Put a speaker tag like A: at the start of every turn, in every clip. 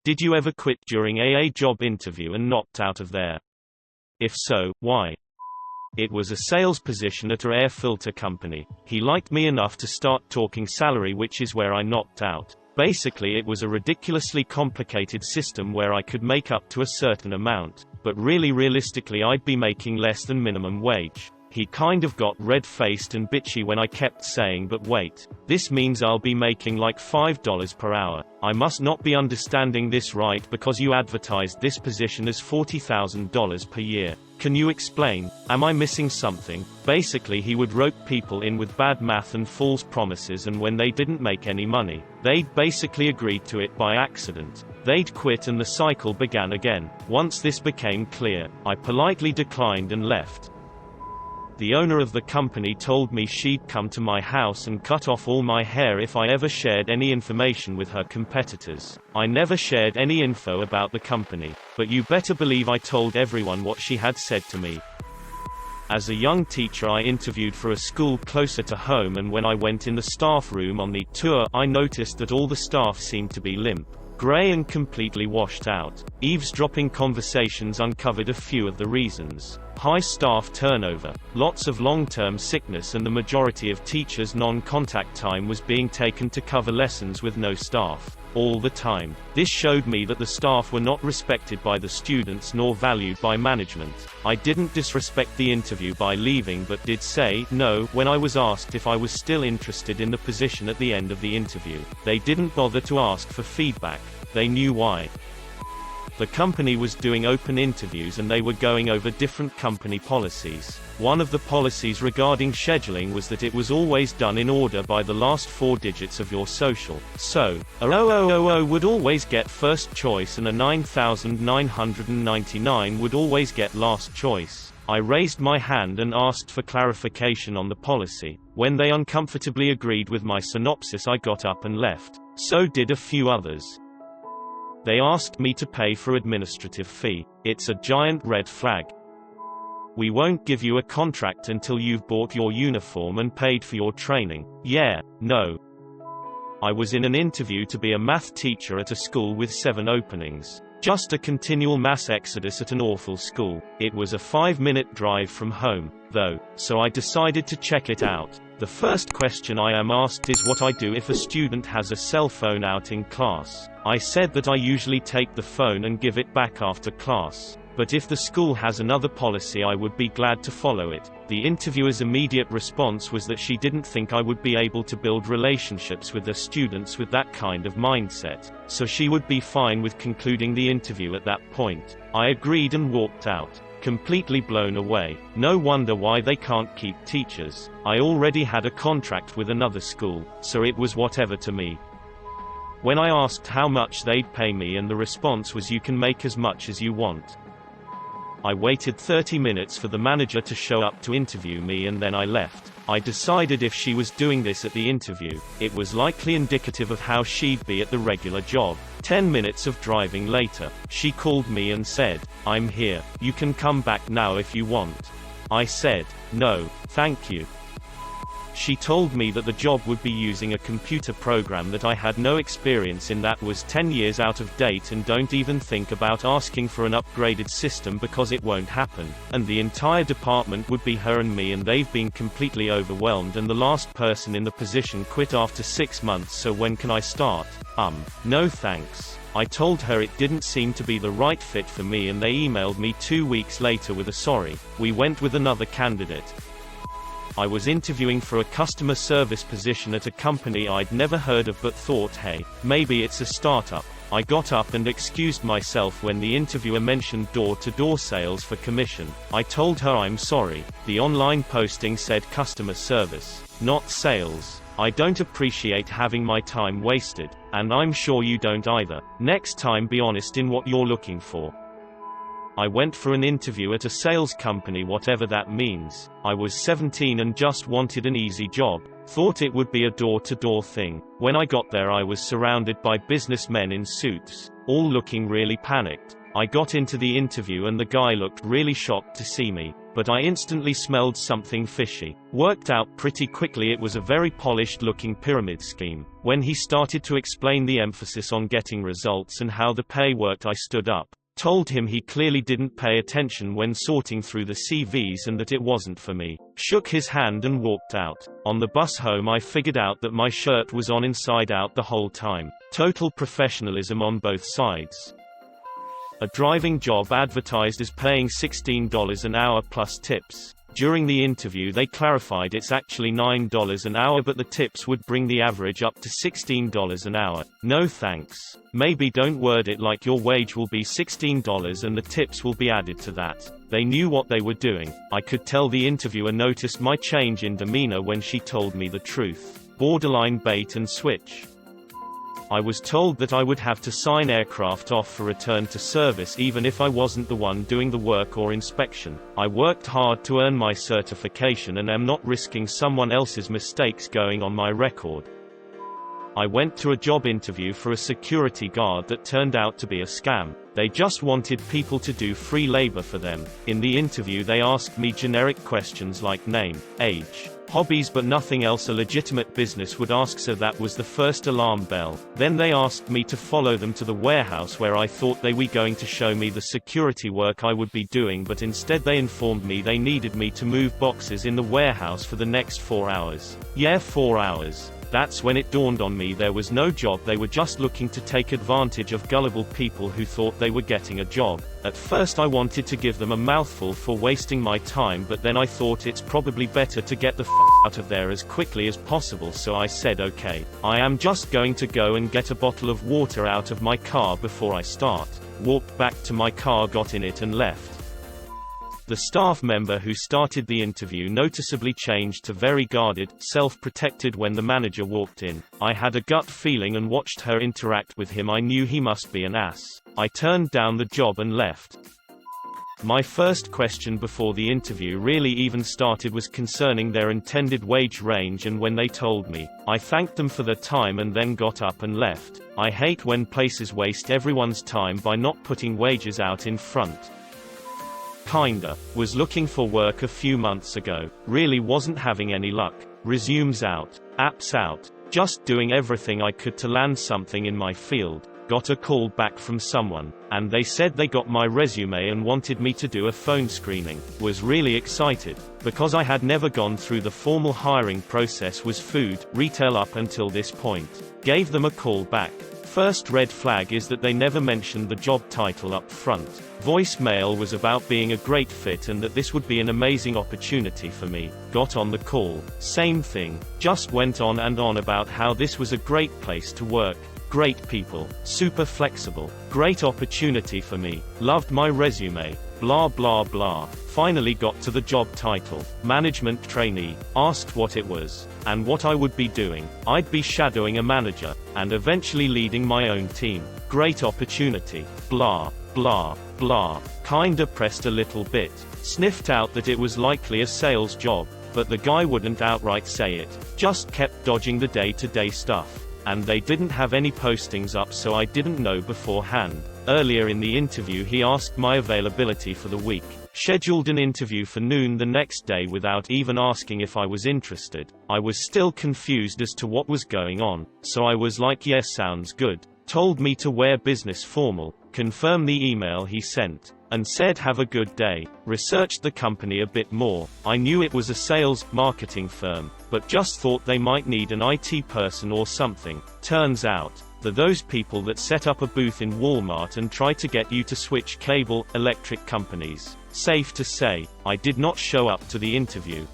A: Did you ever quit during a job interview and knocked out of there? If so, why? It was a sales position at a air filter company. He liked me enough to start talking salary, which is where I knocked out. Basically it was a ridiculously complicated system where I could make up to a certain amount, but really realistically I'd be making less than minimum wage. He kind of got red-faced and bitchy when I kept saying, but wait, this means I'll be making like $5 per hour. I must not be understanding this right because you advertised this position as $40,000 per year. Can you explain? Am I missing something? Basically he would rope people in with bad math and false promises, and when they didn't make any money, they'd basically agreed to it by accident. They'd quit and the cycle began again. Once this became clear, I politely declined and left. The owner of the company told me she'd come to my house and cut off all my hair if I ever shared any information with her competitors. I never shared any info about the company, but you better believe I told everyone what she had said to me. As a young teacher I interviewed for a school closer to home, and when I went in the staff room on the tour, I noticed that all the staff seemed to be limp, gray and completely washed out. Eavesdropping conversations uncovered a few of the reasons. High staff turnover, lots of long-term sickness, and the majority of teachers' non-contact time was being taken to cover lessons with no staff all the time. This showed me that the staff were not respected by the students nor valued by management. I didn't disrespect the interview by leaving, but did say no when I was asked if I was still interested in the position at the end of the interview. They didn't bother to ask for feedback. They knew why. The company was doing open interviews and they were going over different company policies. One of the policies regarding scheduling was that it was always done in order by the last 4 digits of your social. So, a 0000 would always get first choice and a 9999 would always get last choice. I raised my hand and asked for clarification on the policy. When they uncomfortably agreed with my synopsis, I got up and left. So did a few others. They asked me to pay for administrative fee. It's a giant red flag. We won't give you a contract until you've bought your uniform and paid for your training. Yeah, no. I was in an interview to be a math teacher at a school with 7 openings. Just a continual mass exodus at an awful school. It was a 5-minute drive from home, though, so I decided to check it out. The first question I am asked is what I do if a student has a cell phone out in class. I said that I usually take the phone and give it back after class, but if the school has another policy I would be glad to follow it. The interviewer's immediate response was that she didn't think I would be able to build relationships with the students with that kind of mindset, so she would be fine with concluding the interview at that point. I agreed and walked out, completely blown away. No wonder why they can't keep teachers. I already had a contract with another school, so it was whatever to me. When I asked how much they'd pay me, and the response was, you can make as much as you want. I waited 30 minutes for the manager to show up to interview me and then I left. I decided if she was doing this at the interview, it was likely indicative of how she'd be at the regular job. 10 minutes of driving later, she called me and said, "I'm here. You can come back now if you want." I said, "No, thank you." She told me that the job would be using a computer program that I had no experience in, that was 10 years out of date, and don't even think about asking for an upgraded system because it won't happen. And the entire department would be her and me, and they've been completely overwhelmed, and the last person in the position quit after 6 months, so when can I start? No thanks. I told her it didn't seem to be the right fit for me, and they emailed me 2 weeks later with a sorry, we went with another candidate. I was interviewing for a customer service position at a company I'd never heard of, but thought, hey, maybe it's a startup. I got up and excused myself when the interviewer mentioned door-to-door sales for commission. I told her I'm sorry, the online posting said customer service, not sales. I don't appreciate having my time wasted, and I'm sure you don't either. Next time be honest in what you're looking for. I went for an interview at a sales company, whatever that means. I was 17 and just wanted an easy job. Thought it would be a door-to-door thing. When I got there I was surrounded by businessmen in suits, all looking really panicked. I got into the interview and the guy looked really shocked to see me. but I instantly smelled something fishy. Worked out pretty quickly it was a very polished-looking pyramid scheme. When he started to explain the emphasis on getting results and how the pay worked, I stood up, told him he clearly didn't pay attention when sorting through the CVs and that it wasn't for me, shook his hand and walked out. On the bus home I figured out that my shirt was on inside out the whole time. Total professionalism on both sides. A driving job advertised as paying $16 an hour plus tips. During the interview they clarified it's actually $9 an hour, but the tips would bring the average up to $16 an hour. No thanks. Maybe don't word it like your wage will be $16 and the tips will be added to that. They knew what they were doing. I could tell the interviewer noticed my change in demeanor when she told me the truth. Borderline bait and switch. I was told that I would have to sign aircraft off for return to service even if I wasn't the one doing the work or inspection. I worked hard to earn my certification and am not risking someone else's mistakes going on my record. I went to a job interview for a security guard that turned out to be a scam. They just wanted people to do free labor for them. In the interview they asked me generic questions like name, age, hobbies, but nothing else a legitimate business would ask, so that was the first alarm bell. Then they asked me to follow them to the warehouse where I thought they were going to show me the security work I would be doing, but instead they informed me they needed me to move boxes in the warehouse for the next 4 hours. Yeah, 4 hours. That's when it dawned on me there was no job, they were just looking to take advantage of gullible people who thought they were getting a job. At first I wanted to give them a mouthful for wasting my time, but then I thought it's probably better to get the out of there as quickly as possible, so I said okay, I am just going to go and get a bottle of water out of my car before I start. Walked back to my car, got in it and left. The staff member who started the interview noticeably changed to very guarded, self-protected when the manager walked in. I had a gut feeling and watched her interact with him. I knew he must be an ass. I turned down the job and left. My first question before the interview really even started was concerning their intended wage range, and when they told me, I thanked them for their time and then got up and left. I hate when places waste everyone's time by not putting wages out in front. Kinda. Was looking for work a few months ago. Really wasn't having any luck. Resumes out. Apps out. Just doing everything I could to land something in my field. Got a call back from someone, and they said they got my resume and wanted me to do a phone screening. Was really excited. Because I had never gone through the formal hiring process, was food, retail up until this point. Gave them a call back. First red flag is that they never mentioned the job title up front. Voicemail was about being a great fit and that this would be an amazing opportunity for me. Got on the call. Same thing. Just went on and on about how this was a great place to work. Great people. Super flexible. Great opportunity for me. Loved my resume. Blah blah blah. Finally got to the job title. Management trainee. Asked what it was, and what I would be doing. I'd be shadowing a manager, and eventually leading my own team. Great opportunity. Blah, blah, blah. Kinda pressed a little bit. Sniffed out that it was likely a sales job, but the guy wouldn't outright say it. Just kept dodging the day-to-day stuff. And they didn't have any postings up, so I didn't know beforehand. Earlier in the interview he asked my availability for the week. Scheduled an interview for noon the next day without even asking if I was interested. I was still confused as to what was going on, so I was like, yes, sounds good. Told me to wear business formal, confirm the email he sent, and said have a good day. Researched the company a bit more. I knew it was a sales, marketing firm, but just thought they might need an IT person or something. Turns out, they're those people that set up a booth in Walmart and try to get you to switch cable, electric companies. Safe to say, I did not show up to the interview.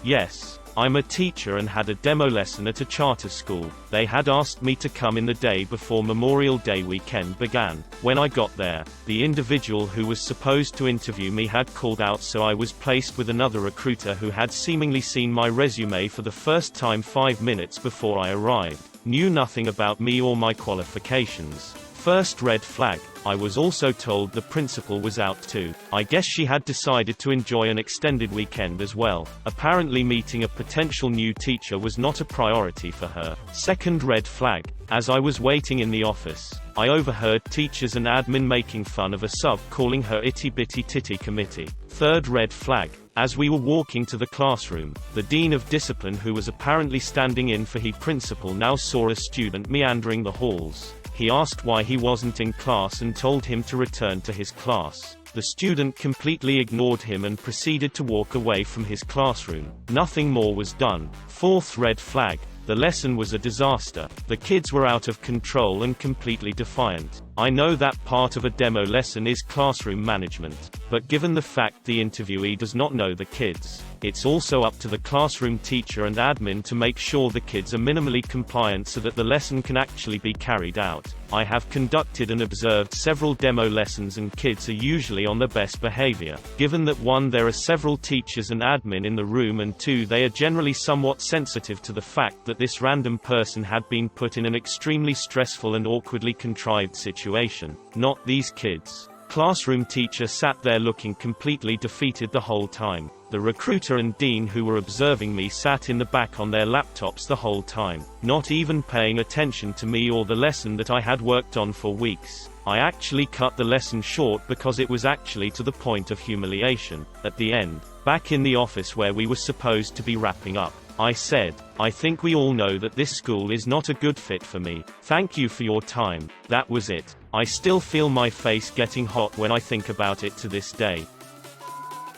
A: Yes, I'm a teacher and had a demo lesson at a charter school. They had asked me to come in the day before Memorial Day weekend began. When I got there, the individual who was supposed to interview me had called out, so I was placed with another recruiter who had seemingly seen my resume for the first time 5 minutes before I arrived. Knew nothing about me or my qualifications. First red flag. I was also told the principal was out too. I guess she had decided to enjoy an extended weekend as well. Apparently meeting a potential new teacher was not a priority for her. Second red flag. As I was waiting in the office, I overheard teachers and admin making fun of a sub calling her itty bitty titty committee. Third red flag. As we were walking to the classroom, the Dean of Discipline, who was apparently standing in for the principal, now saw a student meandering the halls. He asked why he wasn't in class and told him to return to his class. The student completely ignored him and proceeded to walk away from his classroom. Nothing more was done. Fourth red flag. The lesson was a disaster. The kids were out of control and completely defiant. I know that part of a demo lesson is classroom management, but given the fact the interviewee does not know the kids, it's also up to the classroom teacher and admin to make sure the kids are minimally compliant so that the lesson can actually be carried out. I have conducted and observed several demo lessons and kids are usually on their best behavior. Given that 1, there are several teachers and admin in the room, and 2, they are generally somewhat sensitive to the fact that this random person had been put in an extremely stressful and awkwardly contrived situation. Not these kids. Classroom teacher sat there looking completely defeated the whole time. The recruiter and dean who were observing me sat in the back on their laptops the whole time, not even paying attention to me or the lesson that I had worked on for weeks. I actually cut the lesson short because it was actually to the point of humiliation. At the end, back in the office where we were supposed to be wrapping up, I said, "I think we all know that this school is not a good fit for me. Thank you for your time." That was it. I still feel my face getting hot when I think about it to this day.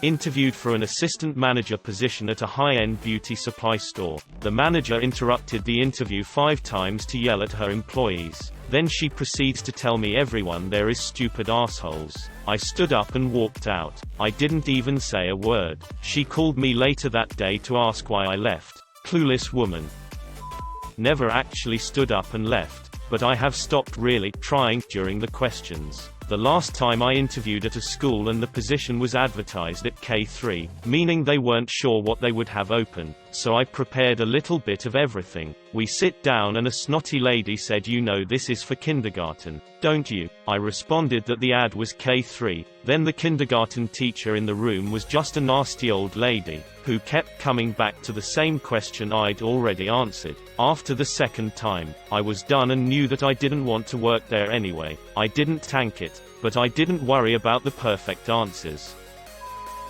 A: Interviewed for an assistant manager position at a high-end beauty supply store. The manager interrupted the interview 5 times to yell at her employees. Then she proceeds to tell me everyone there is stupid assholes. I stood up and walked out. I didn't even say a word. She called me later that day to ask why I left. Clueless woman. Never actually stood up and left, but I have stopped really trying during the questions. The last time I interviewed at a school and the position was advertised at K3, meaning they weren't sure what they would have open, so I prepared a little bit of everything. We sit down and a snotty lady said, "You know this is for kindergarten, don't you?" I responded that the ad was K3. Then the kindergarten teacher in the room was just a nasty old lady, who kept coming back to the same question I'd already answered. After the second time, I was done and knew that I didn't want to work there anyway. I didn't tank it, but I didn't worry about the perfect answers.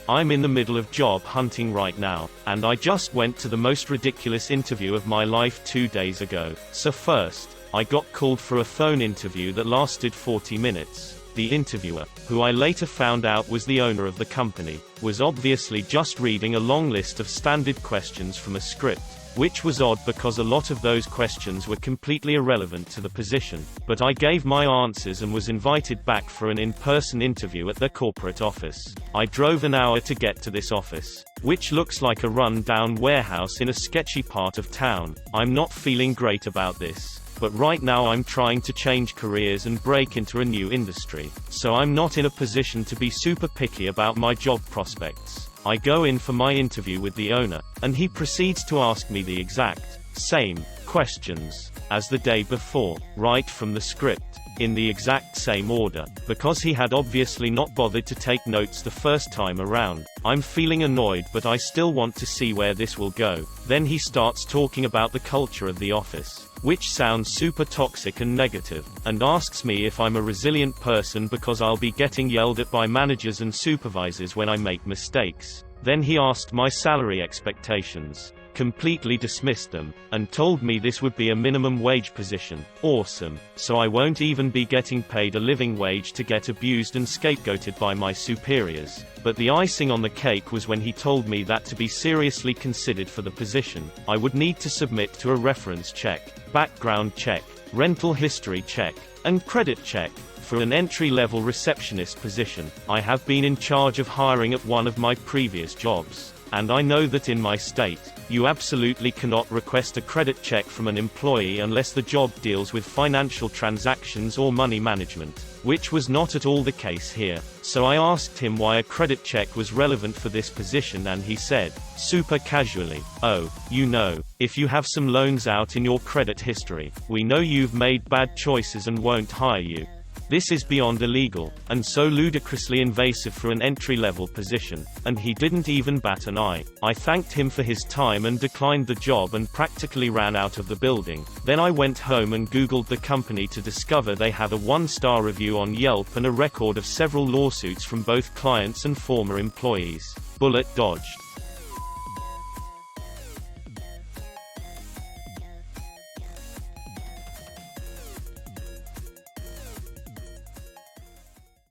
A: I'm in the middle of job hunting right now, and I just went to the most ridiculous interview of my life 2 days ago. So first, I got called for a phone interview that lasted 40 minutes. The interviewer, who I later found out was the owner of the company, was obviously just reading a long list of standard questions from a script, which was odd because a lot of those questions were completely irrelevant to the position. But I gave my answers and was invited back for an in-person interview at their corporate office. I drove an hour to get to this office, which looks like a run-down warehouse in a sketchy part of town. I'm not feeling great about this, but right now I'm trying to change careers and break into a new industry, so I'm not in a position to be super picky about my job prospects. I go in for my interview with the owner, and he proceeds to ask me the exact same questions as the day before, right from the script, in the exact same order, because he had obviously not bothered to take notes the first time around. I'm feeling annoyed, but I still want to see where this will go. Then he starts talking about the culture of the office, which sounds super toxic and negative, and asks me if I'm a resilient person because I'll be getting yelled at by managers and supervisors when I make mistakes. Then he asked my salary expectations, completely dismissed them, and told me this would be a minimum wage position. Awesome. So I won't even be getting paid a living wage to get abused and scapegoated by my superiors. But the icing on the cake was when he told me that to be seriously considered for the position, I would need to submit to a reference check, background check, rental history check, and credit check. For an entry-level receptionist position, I have been in charge of hiring at one of my previous jobs, And I know that in my state, you absolutely cannot request a credit check from an employee unless the job deals with financial transactions or money management, which was not at all the case here. So I asked him why a credit check was relevant for this position, and he said, super casually, "Oh, you know, if you have some loans out in your credit history, we know you've made bad choices and won't hire you." This is beyond illegal, and so ludicrously invasive for an entry-level position, and he didn't even bat an eye. I thanked him for his time and declined the job and practically ran out of the building. Then I went home and Googled the company to discover they had a 1-star review on Yelp and a record of several lawsuits from both clients and former employees. Bullet dodged.